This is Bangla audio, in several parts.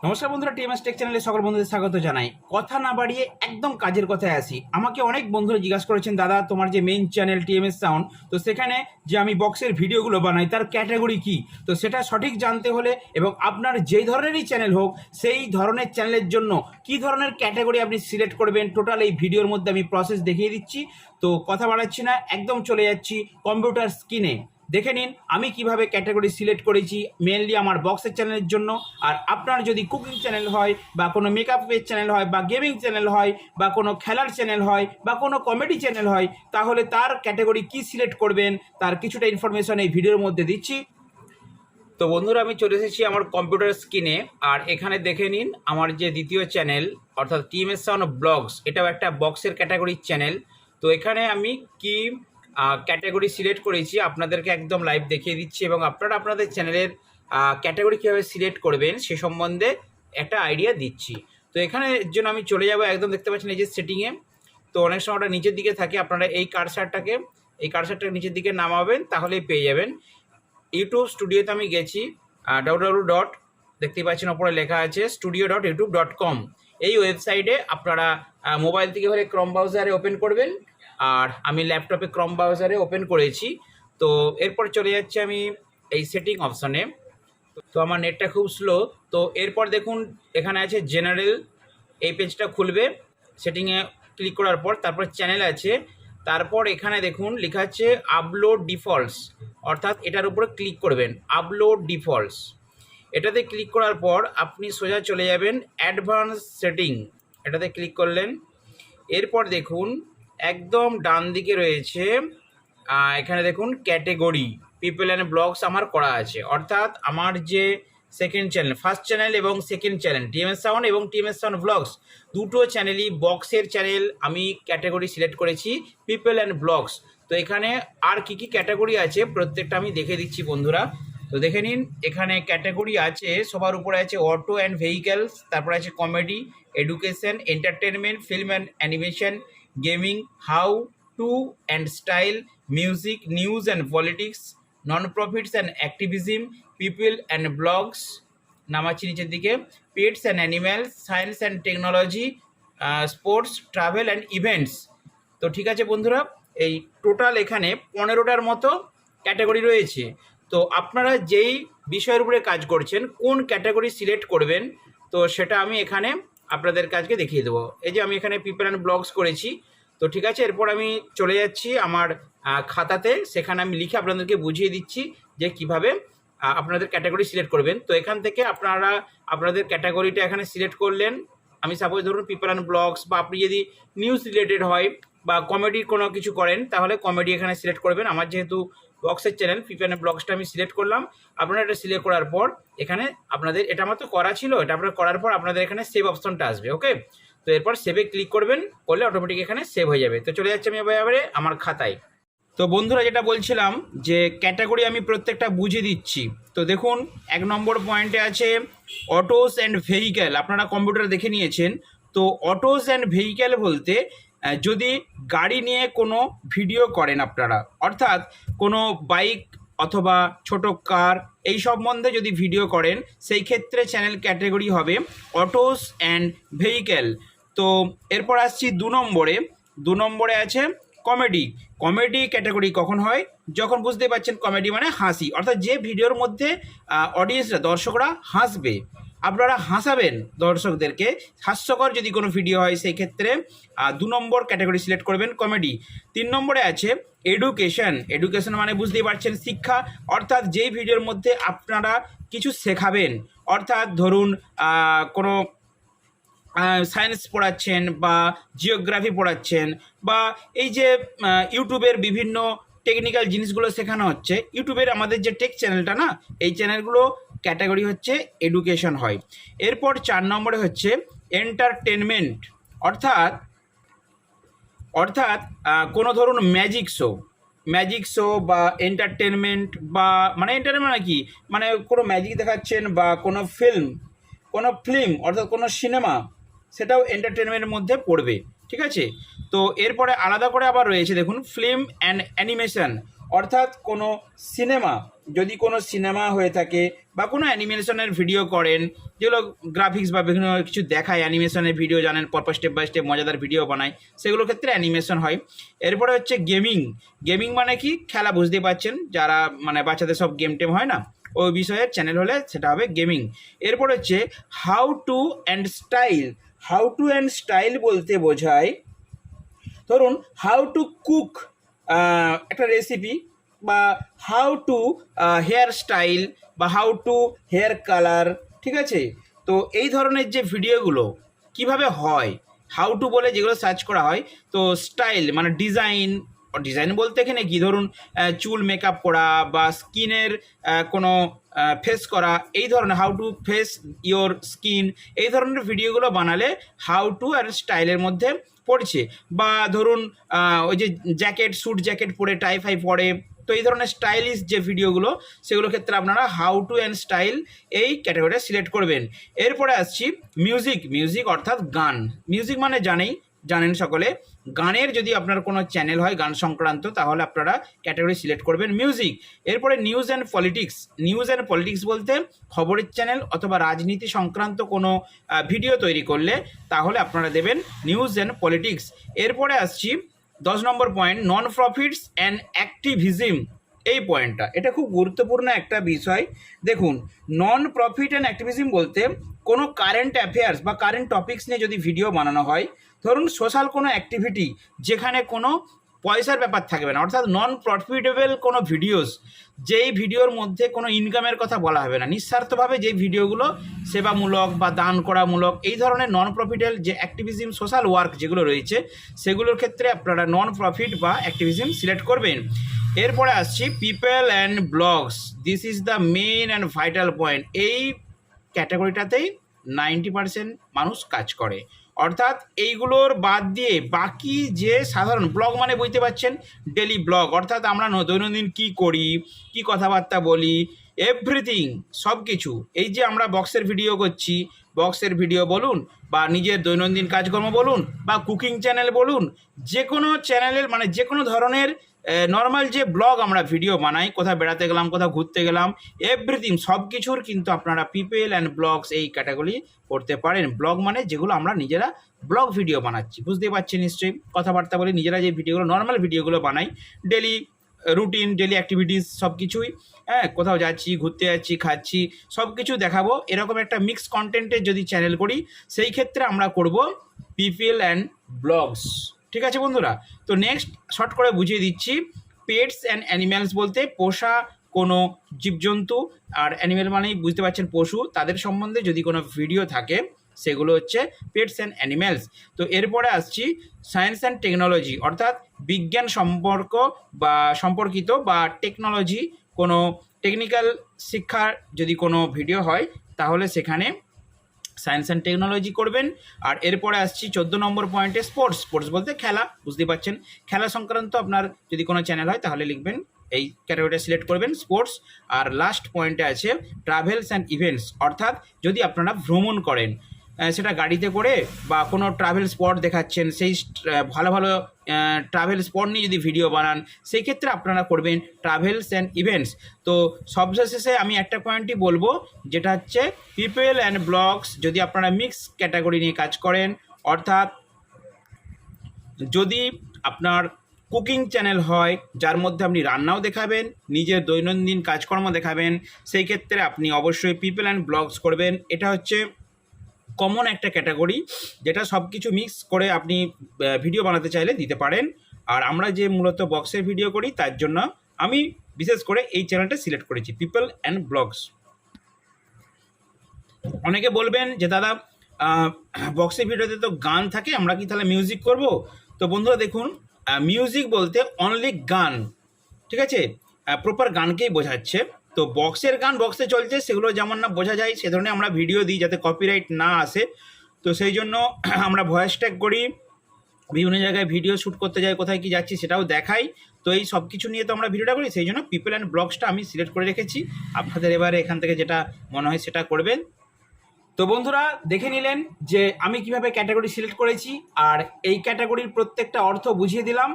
নমস্কার বন্ধুরা, টিএমএস টেক চ্যানেলে সকল বন্ধুদের স্বাগত জানাই। কথা না বাড়িয়ে একদম কাজের কথায় আসি। আমাকে অনেক বন্ধুরা জিজ্ঞাসা করেছেন, দাদা তোমার যে মেইন চ্যানেল টিএমএস সাউন্ড, তো সেখানে যে আমি বক্সের ভিডিওগুলো বানাই তার ক্যাটাগরি কি। তো সেটা সঠিক জানতে হলে এবং আপনার যেই ধরনেরই চ্যানেল হোক সেই ধরনের চ্যানেলের জন্য কি ধরনের ক্যাটাগরি আপনি সিলেক্ট করবেন, টোটাল এই ভিডিওর মধ্যে আমি প্রসেস দেখিয়ে দিচ্ছি। তো কথা বাড়াচ্ছি না, একদম চলে যাচ্ছি কম্পিউটার স্ক্রিনে। দেখে নিন আমি কিভাবে ক্যাটাগরি সিলেক্ট করেছি মেনলি আমার বক্সের চ্যানেলের জন্য। আর আপনার যদি কুকিং চ্যানেল হয় বা কোনো মেকআপের চ্যানেল হয় বা গেমিং চ্যানেল হয় বা কোনো খেলার চ্যানেল হয় বা কোনো কমেডি চ্যানেল হয়, তাহলে তার ক্যাটাগরি কি সিলেক্ট করবেন তার কিছুটা ইনফরমেশন এই ভিডিওর মধ্যে দিচ্ছি। তো বন্ধুরা, আমি চলে এসেছি আমার কম্পিউটার স্ক্রিনে। আর এখানে দেখে নিন আমার যে দ্বিতীয় চ্যানেল অর্থাৎ টিএমএস সাউন্ড ব্লগস, এটাও একটা বক্সের ক্যাটাগরির চ্যানেল। তো এখানে আমি কি ক্যাটাগরি সিলেক্ট করেছি আপনাদেরকে একদম লাইভ দেখিয়ে দিচ্ছি এবং আপনারা আপনাদের চ্যানেলের ক্যাটাগরি কীভাবে সিলেক্ট করবেন সে সম্বন্ধে একটা আইডিয়া দিচ্ছি। তো এখানে জন্য আমি চলে যাব, একদম দেখতে পাচ্ছেন এই যে সেটিংয়ে। তো অনেক সময় ওটা নিচের দিকে থাকে, আপনারা এই কার্সারটাকে নিচের দিকে নামাবেন তাহলেই পেয়ে যাবেন। ইউটিউব স্টুডিওতে আমি গেছি, www. দেখতেই পাচ্ছেন ওপরে লেখা আছে studio.youtube.com। এই ওয়েবসাইটে আপনারা মোবাইল থেকে হলে ক্রম ব্রাউজারে ওপেন করবেন, আর আমি ল্যাপটপে ক্রম ব্রাউজারে ওপেন করেছি। তো এরপর চলে যাচ্ছি আমি এই সেটিং অপশনে। তো আমার নেটটা খুব স্লো। তো এরপর দেখুন এখানে আছে জেনারেল, এই পেজটা খুলবে। সেটিংয়ে ক্লিক করার পর তারপর চ্যানেল আছে, তারপর এখানে দেখুন লেখা আছে আপলোড ডিফল্টস, অর্থাৎ এটার উপরে ক্লিক করবেন আপলোড ডিফল্টস। এটাতে ক্লিক করার পর আপনি সোজা চলে যাবেন অ্যাডভান্স সেটিং, এটাতে ক্লিক করলেন। এরপর দেখুন একদম ডান দিকে রয়েছে এখানে দেখুন ক্যাটেগরি পিপল অ্যান্ড ব্লগস আমার করা আছে, অর্থাৎ আমার যে সেকেন্ড চ্যানেল, ফার্স্ট চ্যানেল এবং সেকেন্ড চ্যানেল টিএমএস সাউন্ড এবং টিএমএস সাউন্ড ব্লগস, দুটো চ্যানেলই বক্সের চ্যানেল আমি ক্যাটাগরি সিলেক্ট করেছি পিপল অ্যান্ড ব্লগস। তো এখানে আর কি কি ক্যাটাগরি আছে প্রত্যেকটা আমি দেখে দিচ্ছি বন্ধুরা। তো দেখে নিন এখানে ক্যাটাগরি আছে, সবার উপরে আছে অটো অ্যান্ড ভেহিক্যালস, তারপরে আছে comedy, education, entertainment, film and animation, gaming, how to and style, music, news and politics, non profits and activism, people and blogs, নামাচ্ছি নিচের দিকে, pets and animals, science and technology, sports, travel and events. তো ঠিক আছে বন্ধুরা, এই টোটাল এখানে 15টার মতো ক্যাটাগরি রয়েছে। তো আপনারা যেই বিষয়ের উপরে কাজ করছেন কোন ক্যাটাগরি সিলেক্ট করবেন, তো সেটা আমি এখানে আপনাদের কাজকে দেখিয়ে দেবো। এই যে আমি এখানে পিপল অ্যান্ড ব্লগস করেছি। তো ঠিক আছে, এরপর আমি চলে যাচ্ছি আমার খাতাতে, সেখানে আমি লিখে আপনাদেরকে বুঝিয়ে দিচ্ছি যে কিভাবে আপনাদের ক্যাটাগরি সিলেক্ট করবেন। তো এখান থেকে আপনারা আপনাদের ক্যাটাগরিটা এখানে সিলেক্ট করলেন। আমি সাপোজ ধরুন পিপল অ্যান্ড ব্লগস, বা আপনি যদি নিউজ রিলেটেড হয় বা কমেডির কোনো কিছু করেন তাহলে কমেডি এখানে সিলেক্ট করবেন। আমার যেহেতু বক্সের চ্যানেল পিপল অ্যান্ড ব্লগসটা আমি সিলেক্ট করলাম। আপনারা এটা সিলেক্ট করার পর এখানে আপনাদের এটা আমার তো করা ছিল, এটা আপনারা করার পর আপনাদের এখানে সেভ অপশনটা আসবে। ওকে, তো এরপর সেভে ক্লিক করবেন, করলে অটোমেটিক এখানে সেভ হয়ে যাবে। তো চলে যাচ্ছে আমি এবারে আমার খাতায়। তো বন্ধুরা, যেটা বলছিলাম যে ক্যাটাগরি আমি প্রত্যেকটা বুঝিয়ে দিচ্ছি। তো দেখুন 1 নম্বর পয়েন্টে আছে অটোস অ্যান্ড ভেহিক্যাল, আপনারা কম্পিউটারে দেখে নিয়েছেন। তো অটোস অ্যান্ড ভেহিক্যাল বলতে যদি গাড়ি নিয়ে কোনো ভিডিও করেন আপনারা, অর্থাৎ কোনো বাইক অথবা ছোট কার এই সম্বন্ধে যদি ভিডিও করেন, সেই ক্ষেত্রে চ্যানেল ক্যাটাগরি হবে অটোস অ্যান্ড ভেহিক্যাল। তো এরপর আসছি 2 নম্বরে। 2 নম্বরে আছে কমেডি। কমেডি ক্যাটাগরি কখন হয়, যখন বুঝতে পারছেন কমেডি মানে হাসি, অর্থাৎ যে ভিডিওর মধ্যে অডিয়েন্সরা দর্শকরা হাসবে, আপনারা হাসাবেন দর্শকদেরকে। হাস্যকর যদি কোনো ভিডিও হয় সেই ক্ষেত্রে 2 নম্বর ক্যাটাগরি সিলেক্ট করবেন কমেডি। 3 নম্বরে আছে এডুকেশন। এডুকেশন মানে বুঝতেই পারছেন শিক্ষা, অর্থাৎ যেই ভিডিওর মধ্যে আপনারা কিছু শেখাবেন, অর্থাৎ ধরুন কোনো সায়েন্স পড়াচ্ছেন বা জিওগ্রাফি পড়াচ্ছেন, বা এই যে ইউটিউবের বিভিন্ন টেকনিক্যাল জিনিসগুলো শেখানো হচ্ছে, ইউটিউবের আমাদের যে টেক চ্যানেলটা না, এই চ্যানেলগুলো ক্যাটাগরি হচ্ছে এডুকেশন হয়। এরপর 4 নম্বরে হচ্ছে এন্টারটেনমেন্ট, অর্থাৎ অর্থাৎ কোনো ধরুন ম্যাজিক শো বা এন্টারটেনমেন্ট, বা মানে এন্টারটেনমেন্ট মানে কি, মানে কোনো ম্যাজিক দেখাচ্ছেন বা কোনো ফিল্ম অর্থাৎ কোনো সিনেমা, সেটাও এন্টারটেনমেন্টের মধ্যে পড়বে। ঠিক আছে, তো এরপরে আলাদা করে আবার রয়েছে দেখুন ফিল্ম অ্যান্ড অ্যানিমেশন, অর্থাৎ কোনো সিনেমা যদি কোনো সিনেমা হয়ে থাকে বা কোনো অ্যানিমেশনের ভিডিও করেন, যেগুলো গ্রাফিক্স বা বিভিন্ন কিছু দেখায়, অ্যানিমেশনের ভিডিও জানেন, পরপর স্টেপ বাই স্টেপ মজাদার ভিডিও বানায়, সেগুলোর ক্ষেত্রে অ্যানিমেশন হয়। এরপরে হচ্ছে গেমিং। গেমিং মানে কি, খেলা, বুঝতে পারছেন, যারা মানে বাচ্চাদের সব গেম টেম হয় না, ওই বিষয়ের চ্যানেল হলে সেটা হবে গেমিং। এরপর হচ্ছে how to and style. How to and style বলতে বোঝায়, ধরুন হাউ টু কুক একটা রেসিপি, বা হাউ টু হেয়ার স্টাইল, বা হাউ টু হেয়ার কালার, ঠিক আছে? তো এই ধরনের যে ভিডিওগুলো কিভাবে হয়, হাউ টু বলে যেগুলো সার্চ করা হয়, তো স্টাইল মানে ডিজাইন। ডিজাইন বলতে এখানে কি, ধরুন চুল মেকআপ করা বা স্কিনের কোনো ফেস করা, এই ধরনের how to face your skin, এই ধরনের ভিডিওগুলো বানালে হাউ টু আর স্টাইলের মধ্যে পড়ছে। বা ধরুন ওই যে জ্যাকেট, স্যুট জ্যাকেট পরে, টাই ফাই পরে, তো এই ধরনের স্টাইলিশ যে ভিডিওগুলো, সেগুলোর ক্ষেত্রে আপনারা হাউ টু অ্যান্ড স্টাইল এই ক্যাটাগরিটা সিলেক্ট করবেন। এরপরে আসছি মিউজিক। মিউজিক অর্থাৎ গান। মিউজিক মানে জানেন সকলে, গানের যদি আপনার কোনো চ্যানেল হয় গান সংক্রান্ত, তাহলে আপনারা ক্যাটাগরি সিলেক্ট করবেন মিউজিক। এরপরে news and politics. News and politics বলতে খবরের চ্যানেল অথবা রাজনীতি সংক্রান্ত কোনো ভিডিও তৈরি করলে তাহলে আপনারা দেবেন নিউজ অ্যান্ড পলিটিক্স। এরপরে আসছি 10 নম্বর point, non profits and activism. এই পয়েন্টটা, এটা খুব গুরুত্বপূর্ণ একটা বিষয়। দেখুন, নন প্রফিট অ্যান্ড অ্যাক্টিভিজম বলতে কোনো কারেন্ট অ্যাফেয়ার্স বা কারেন্ট টপিকস নিয়ে যদি ভিডিও বানানো হয়, ধরুন সোশ্যাল কোনো অ্যাক্টিভিটি যেখানে কোনো পয়সার ব্যাপার থাকবে না, অর্থাৎ নন প্রফিটেবল কোনো ভিডিওস, যেই ভিডিওর মধ্যে কোনো ইনকামের কথা বলা হবে না, নিঃস্বার্থভাবে যে ভিডিওগুলো সেবামূলক বা দান করামূলক, এই ধরনের নন প্রফিটেবল যে অ্যাক্টিভিজম, সোশ্যাল ওয়ার্ক যেগুলো রয়েছে, সেগুলোর ক্ষেত্রে আপনারা নন প্রফিট বা অ্যাক্টিভিজম সিলেক্ট করবেন। এরপরে আসছি people and blogs. This is the main and vital point. এই ক্যাটাগরিটাতেই 90% মানুষ কাজ করে। অর্থাৎ এইগুলোর বাদ দিয়ে বাকি যে সাধারণ ব্লগ, মানে বুঝতে পারছেন, ডেলি ব্লগ, অর্থাৎ আমরা দৈনন্দিন কি করি, কি কথাবার্তা বলি, এভরিথিং, সব কিছু। এই যে আমরা বক্সের ভিডিও করছি, বক্সের ভিডিও বলুন, বা নিজের দৈনন্দিন কাজকর্ম বলুন, বা কুকিং চ্যানেল বলুন, যে কোনো চ্যানেলের মানে যে কোনো ধরনের নর্মাল যে ব্লগ আমরা ভিডিও বানাই, কোথাও বেড়াতে গেলাম, কোথাও ঘুরতে গেলাম, এভরিথিং, সব কিছুর কিন্তু আপনারা পিপল অ্যান্ড ব্লগস এই ক্যাটাগরি করতে পারেন। ব্লগ মানে যেগুলো আমরা নিজেরা ব্লগ ভিডিও বানাচ্ছি, বুঝতে পারছেন নিশ্চয়ই, কথাবার্তা বলে নিজেরা যে ভিডিওগুলো, নর্মাল ভিডিওগুলো বানাই, ডেলি রুটিন, ডেলি অ্যাক্টিভিটিস, সব কিছুই, হ্যাঁ, কোথাও যাচ্ছি, ঘুরতে যাচ্ছি, খাচ্ছি, সব কিছু দেখাবো, এরকম একটা মিক্স কন্টেন্টের যদি চ্যানেল করি, সেই ক্ষেত্রে আমরা করব পিপল অ্যান্ড ব্লগস। ঠিক আছে বন্ধুরা? তো নেক্সট শর্ট করে বুঝিয়ে দিচ্ছি। পেটস অ্যান্ড অ্যানিম্যালস বলতে পোষা কোনো জীবজন্তু, আর অ্যানিম্যাল মানেই বুঝতে পারছেন পশু, তাদের সম্বন্ধে যদি কোনো ভিডিও থাকে সেগুলো হচ্ছে পেটস অ্যান্ড অ্যানিম্যালস। তো এরপরে আসছি সায়েন্স অ্যান্ড টেকনোলজি, অর্থাৎ বিজ্ঞান সম্পর্কিত বা টেকনোলজি, কোনো টেকনিক্যাল শিক্ষার যদি কোনো ভিডিও হয়, তাহলে সেখানে সায়েন্স অ্যান্ড টেকনোলজি করবেন। আর এরপরে আসছি 14 নম্বর পয়েন্টে স্পোর্টস। স্পোর্টস বলতে খেলা, বুঝতে পারছেন, খেলা সংক্রান্ত আপনার যদি কোনো চ্যানেল হয় তাহলে লিখবেন, এই ক্যাটাগরিটা সিলেক্ট করবেন স্পোর্টস। আর লাস্ট পয়েন্টে আছে ট্রাভেলস অ্যান্ড ইভেন্টস, অর্থাৎ যদি আপনারা ভ্রমণ করেন, সেটা গাড়িতে করে বা কোনো ট্রাভেল স্পট দেখাচ্ছেন, সেই ভালো ভালো ট্রাভেল স্পট নিয়ে যদি ভিডিও বানান, সেই ক্ষেত্রে আপনারা করবেন ট্রাভেলস অ্যান্ড ইভেন্টস। তো সবশেষে আমি একটা পয়েন্টই বলবো, যেটা হচ্ছে পিপল অ্যান্ড ব্লগস যদি আপনারা মিক্স ক্যাটাগরি নিয়ে কাজ করেন, অর্থাৎ যদি আপনার কুকিং চ্যানেল হয় যার মধ্যে আপনি রান্নাও দেখাবেন, নিজের দৈনন্দিন কাজকর্ম দেখাবেন, সেই ক্ষেত্রে আপনি অবশ্যই পিপল অ্যান্ড ব্লগস করবেন। এটা হচ্ছে কমন একটা ক্যাটাগরি, যেটা সব কিছু মিক্স করে আপনি ভিডিও বানাতে চাইলে দিতে পারেন। আর আমরা যে মূলত বক্সের ভিডিও করি, তার জন্য আমি বিশেষ করে এই চ্যানেলটা সিলেক্ট করেছি, পিপল অ্যান্ড ব্লগস। অনেকে বলবেন যে দাদা বক্সের ভিডিওতে তো গান থাকে, আমরা কি তাহলে মিউজিক করব? তো বন্ধুরা দেখুন, মিউজিক বলতে অনলি গান, ঠিক আছে, প্রপার গানকেই বোঝাচ্ছে। তো বক্সের গান বক্সে চলছে, সেগুলো যেমন না বোঝা যায় সে ধরনের আমরা ভিডিও দিই, যাতে কপিরাইট না আসে। তো সেই জন্য আমরা ভয়েস ট্যাগ করি, বিভিন্ন জায়গায় ভিডিও শ্যুট করতে যাই, কোথায় কি যাচ্ছি সেটাও দেখাই। তো এই সব কিছু নিয়ে তো আমরা ভিডিওটা করি, সেই জন্য পিপল অ্যান্ড ব্লগসটা আমি সিলেক্ট করে রেখেছি। আপনাদের এবারে এখান থেকে যেটা মনে হয় সেটা করবেন। তো বন্ধুরা দেখে নিলেন যে আমি কিভাবে ক্যাটাগরি সিলেক্ট করেছি, আর এই ক্যাটাগরির প্রত্যেকটা অর্থ বুঝিয়ে দিলাম।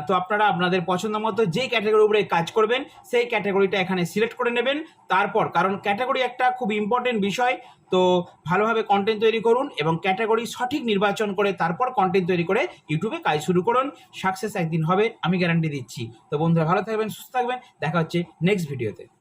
তো আপনারা আপনাদের পছন্দ মতো যেই ক্যাটাগরির উপরে কাজ করবেন সেই ক্যাটাগরিটা এখানে সিলেক্ট করে নেবেন। তারপর, কারণ ক্যাটাগরি একটা খুব ইম্পর্টেন্ট বিষয়, তো ভালোভাবে কন্টেন্ট তৈরি করুন এবং ক্যাটাগরি সঠিক নির্বাচন করে তারপর কন্টেন্ট তৈরি করে ইউটিউবে কাজ শুরু করুন। সাকসেস একদিন হবে, আমি গ্যারান্টি দিচ্ছি। তো বন্ধুরা ভালো থাকবেন, সুস্থ থাকবেন, দেখা হচ্ছে নেক্সট ভিডিওতে।